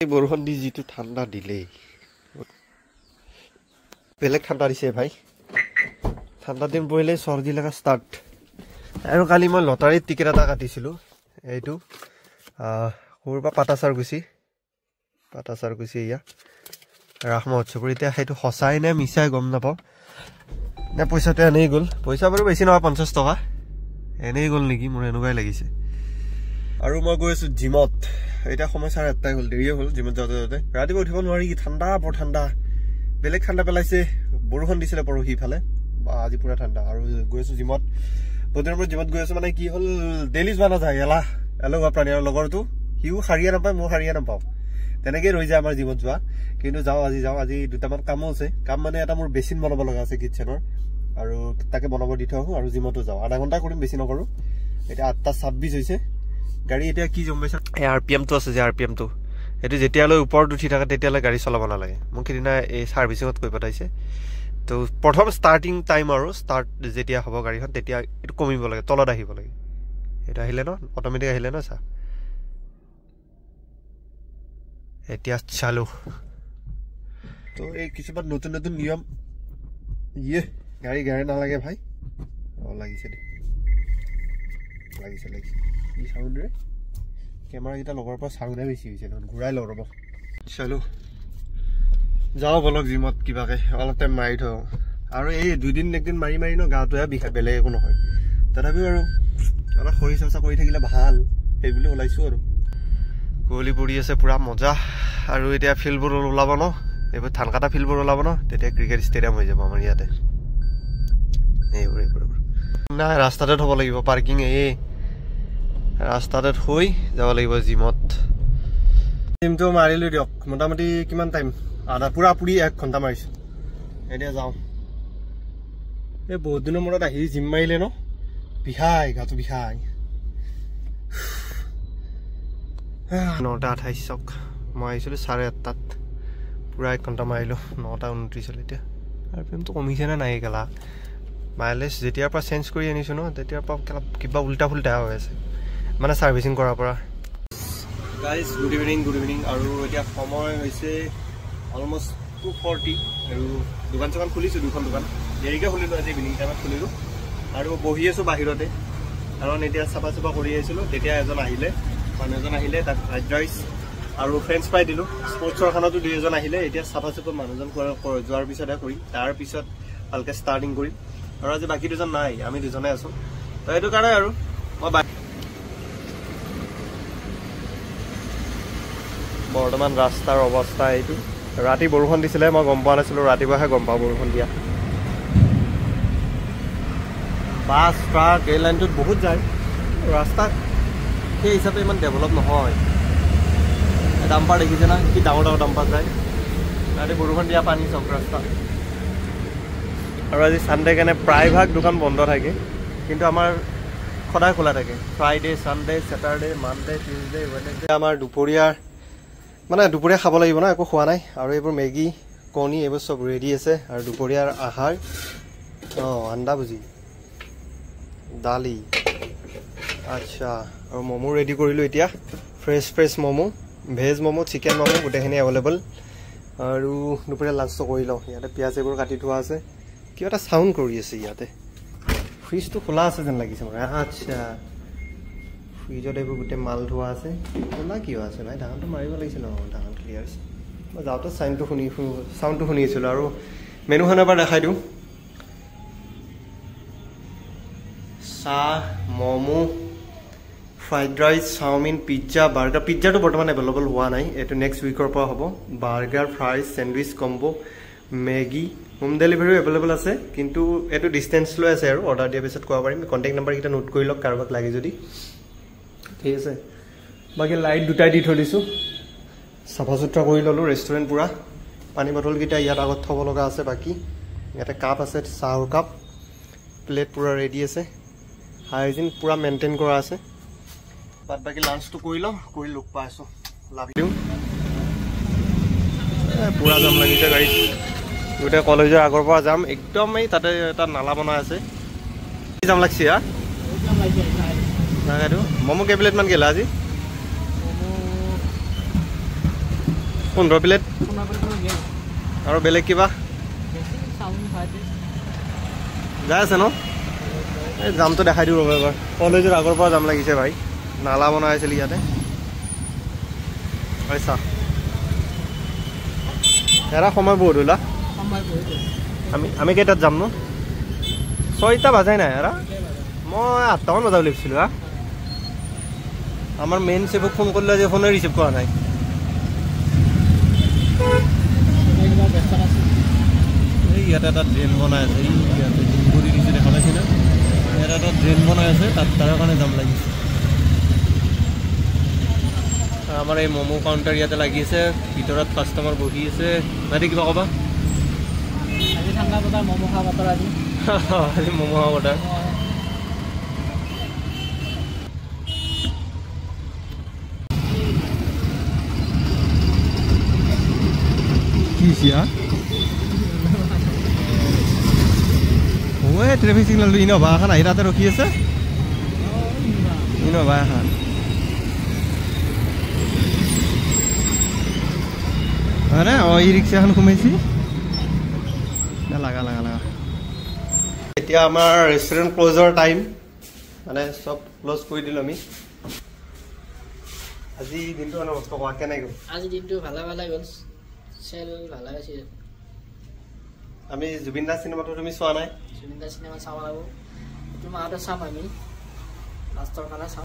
এই বৰষুণ দি যিটো ঠাণ্ডা দিলে বেলেগ ঠাণ্ডা দিছে ভাই ঠাণ্ডা দিন পৰিলে চৰ্দি লগা ষ্টাৰ্ট আৰু কালি মই লটাৰীত টিকেট এটা কাটিছিলোঁ এইটো কৰবা পাটাচাৰকুছি এয়া ৰাস মহোৎসৱৰ এতিয়া সেইটো সঁচাই নে মিছাই গম নাপাওঁ নে পইচাটো এনেই গ'ল পইচা বাৰু বেছি নহয় 50 টকা এনেই গ'ল নেকি মোৰ এনেকুৱাই লাগিছে আৰু মই গৈ আছোঁ জিমত এটা সময় 7:30 হ'ল দেৰিয়ে হ'ল জিমত যাওঁতে ৰাতিপুৱা উঠিব নোৱাৰি ঠাণ্ডা বৰ ঠাণ্ডা বেলেগ ঠাণ্ডা পেলাইছে বৰষুণ দিছিলে পৰহি ইফালে আজি পুৰা ঠাণ্ডা আৰু গৈ আছোঁ জিমত বহুদিনৰ পৰা জিমত গৈ আছোঁ মানে কি হ'ল ডেইলি যোৱা নাযায় এলাহ প্ৰাণী আৰু লগৰটো সিও শাৰীয়ে নাপায় মই শাৰীয়ে নাপাওঁ তেনেকেই ৰৈ যায় আমাৰ জিমত যোৱা কিন্তু আজি দুটামান কামো আছে কাম মানে এটা মোৰ বেচিন বনাব লগা আছে কিটচেনৰ আৰু তাকে বনাব দি থৈ আহোঁ আৰু জিমতো যাওঁ আধা ঘণ্টা কৰিম বেছি নকৰোঁ এতিয়া 8:26 হৈছে গাড়ী এতিয়া কি জম পাইছে এই RPMটো আছে যে RPMটো এইটো যেতিয়ালৈ ওপৰত উঠি থাকে তেতিয়ালৈ গাড়ী চলাব নালাগে মোক সেইদিনা এই ছাৰ্ভিচিঙত কৈ পঠাইছে তো প্ৰথম ষ্টাৰ্টিং টাইম আৰু ষ্টাৰ্ট যেতিয়া হ'ব গাড়ীখন তেতিয়া এইটো কমিব লাগে তলত আহিব লাগে এইটো আহিলে ন অট'মেটিক আহিলে ন চা এতিয়া চালু তো এই কিছুমান নতুন নিয়ম গাড়ী নালাগে ভাই লাগিছে দে লাগিছে কি চাউণ্ড ৰে কেমেৰাকেইটা লগৰ পৰা চাউণ্ডে বেছি হৈছে দেখোন ঘূৰাই লওঁ ৰ'ব চালো যাওঁ বলক জিমত কিবাকে অলপ টাইম মাৰি থওঁ আৰু এই দুদিন একদিন মাৰি ন গাটোহে বিষায় বেলেগ একো নহয় তথাপিও আৰু অলপ শৰীৰ চৰ্চা কৰি থাকিলে ভাল সেই বুলি ওলাইছোঁ আৰু কুঁৱলী পৰি আছে পুৰা মজা আৰু এতিয়া ফিল্ডবোৰ ওলাব ন এইবোৰ ধান কাটা ফিল্ডবোৰ ওলাব ন তেতিয়া ক্ৰিকেট ষ্টেডিয়াম হৈ যাব আমাৰ ইয়াতে এইবোৰ নাই ৰাস্তাতে থ'ব লাগিব পাৰ্কিং ৰাস্তাতে থৈ যাব লাগিব জিমত জিমটো মাৰিলোঁ দিয়ক মোটামুটি কিমান টাইম আধা পুৰা 1 ঘণ্টা মাৰিছোঁ এতিয়া যাওঁ এই বহুত দিনৰ মূৰত আহি জিম মাৰিলে ন গাটো বিষাই 9:28 মই আহিছিলোঁ 8:30 পুৰা 1 ঘণ্টা মাৰিলোঁ 9:29 হ'ল এতিয়া RPMটো কমিছেনে নাই কেলা মাইলেজ যেতিয়াৰ পৰা চেঞ্জ কৰি আনিছোঁ ন তেতিয়াৰ পৰা কিবা উল্টা ফুল্টা হৈ আছে মানে ছাৰ্ভিচিং কৰাৰ পৰা গাইজ গুড ইভিনিং আৰু এতিয়া সময় হৈছে অলমষ্ট 2:40 আৰু দোকান চোকান খুলিছোঁ দুখন দোকান দেৰিকৈ খুলিলোঁ আজি ইভিনিং টাইমত খুলিলোঁ আৰু বহি আছোঁ বাহিৰতে কাৰণ এতিয়া চাফা কৰি আহিছিলোঁ তেতিয়া মানুহ এজন আহিলে তাক ফ্ৰাইড ৰাইচ আৰু ফ্ৰেঞ্চ ফ্ৰাই দিলোঁ স্পৰ্টছৰ খানাতো 2 এজন আহিলে এতিয়া চাফা মানুহজন যোৱাৰ পিছতহে কৰিম তাৰপিছত ভালকৈ ষ্টাৰ্টিং কৰিম আৰু আজি বাকী দুজন নাই আমি দুজনে আছোঁ তো সেইটো কাৰণে আৰু মই বৰ্তমান ৰাস্তাৰ অৱস্থা এইটো ৰাতি বৰষুণ দিছিলে মই গম পোৱা নাছিলোঁ ৰাতিপুৱাহে গম পাওঁ বৰষুণ দিয়া বাছ ট্ৰাক ৰেল লাইনটোত বহুত যায় ৰাস্তা সেই হিচাপে ইমান ডেভেলপ নহয় ডাম্পাৰ দেখিছে না কি ডাঙৰ ডাম্পাৰ যায় ৰাতি বৰষুণ দিয়া পানী চব ৰাস্তা আৰু আজি ছানডে কাৰণে প্ৰায়ভাগ দোকান বন্ধ থাকে কিন্তু আমাৰ সদায় খোলা থাকে Friday Sunday Saturday Monday Tuesday Wednesday আমাৰ দুপৰীয়া খাব লাগিব না একো খোৱা নাই আৰু এইবোৰ মেগী কণী এইবোৰ চব ৰেডি আছে আৰু দুপৰীয়াৰ আহাৰ আন্দা ভুজি দালি আচ্ছা আৰু ম'ম' ৰেডি কৰিলোঁ এতিয়া fresh momo' veg momo' chicken momo' গোটেইখিনি এভেইলেবল আৰু দুপৰীয়া লাঞ্চটো কৰি লওঁ ইয়াতে পিঁয়াজ এইবোৰ কাটি থোৱা আছে কিবা এটা চাউণ্ড কৰি আছে ইয়াতে ফ্ৰিজটো খোলা আছে যেন লাগিছে মোৰ আচ্ছা ফ্ৰিজত এইবোৰ গোটেই মাল ধোৱা আছে খোলা কিয় আছে ভাই ঢাকনটো মাৰিব লাগিছিল ন ঢাকন ক্লিয়াৰ আছে মই যাওঁতে চাউণ্ডটো শুনি আছিলোঁ আৰু মেনুখন এবাৰ দেখাই দিওঁ চাহ momo' fried rice chowmein pizza burger পিজ্জাটো বৰ্তমান এভেইলেবল হোৱা নাই এইটো নেক্সট উইকৰ পৰা হ'ব burger fries sandwich combo Maggi home ডেলিভাৰীও এভেইলেবল আছে কিন্তু এইটো ডিষ্টেঞ্চ লৈ আছে আৰু অৰ্ডাৰ দিয়াৰ পিছত ক'ব পাৰিম কণ্টেক্ট নাম্বাৰকেইটা নোট কৰি লওক কাৰোবাক লাগে যদি ঠিক আছে বাকী লাইট দুটাই দি থৈ দিছোঁ চাফা চুতৰা কৰি ল'লোঁ ৰেষ্টুৰেণ্ট পূৰা পানী বটলকেইটা ইয়াত আগত থ'ব লগা আছে বাকী ইয়াতে কাপ আছে চাহৰ কাপ প্লেট পূৰা ৰেডি আছে হাইজিন পূৰা মেইনটেইন কৰা আছে বাদ বাকী লাঞ্চটো কৰি লওঁ কৰি লগ পাই আছোঁ লাভ দিওঁ পূৰা জাম লাগিছে গাড়ীত গোটেই কলেজৰ আগৰ পৰা যাম একদমেই তাতে এটা নালা বনাই আছে কি জাম লাগছে ম'ম' কেই প্লেটমান গেলা আজি 15 প্লেট আৰু বেলেগ কিবা যাই আছে ন এই জামটো দেখাই দিওঁ ৰ'ব এবাৰ কলেজৰ আগৰ পৰা জাম লাগিছে ভাই নালা বনাই আছিল ইয়াতে পইচা এৰা সময় বহুত হ'লা আমি কেইটাত যাম ন 6টা বাজাই নাই এৰা মই 8টামান বজাব লাগিছিলোঁ হা আমাৰ মেইন চেফক ফোন কৰিলে যে ফোনে ৰিচিভ কৰা নাই ইয়াতে এটা ড্ৰেইন বনাই আছে ইয়াতে কৰি দিছে দেখা পাইছে না ইয়াতে এটা ড্ৰেইন বনাই আছে তাত তাৰ কাৰণে যাম লাগিছে আমাৰ এই ম'ম' কাউণ্টাৰ ইয়াতে লাগি আছে ভিতৰত কাষ্টমাৰ বহি আছে তাতে কিবা ক'বা আজি ঠাণ্ডা বতৰ ম'ম' খোৱা বতৰ আজি ম'ম' খোৱা বতৰ কি সিয়া ওই ট্ৰেফিক সিগনেল ইনোভা এখন আহি তাতে ৰখি আছে ইনোভা এখন হয় ই ৰিক্সা এখন সোমাইছি লাগা লাগা লাগা এতিয়া আমাৰ ৰেষ্টুৰেণ্ট ক্লোজৰ টাইম মানে চব ক্লোজ কৰি দিলোঁ আমি আজি দিনটো মানে মস্ত কোৱা কেনে গ'ল আজি দিনটো ভালে গ'ল চেল ভালে হৈছে আমি জুবিন দাস চিনেমাটো তুমি চোৱা নাই জুবিন দাস চিনেমা চাব লাগিব এইটো মাহতে চাম আমি লাষ্টৰ কাৰণে চাম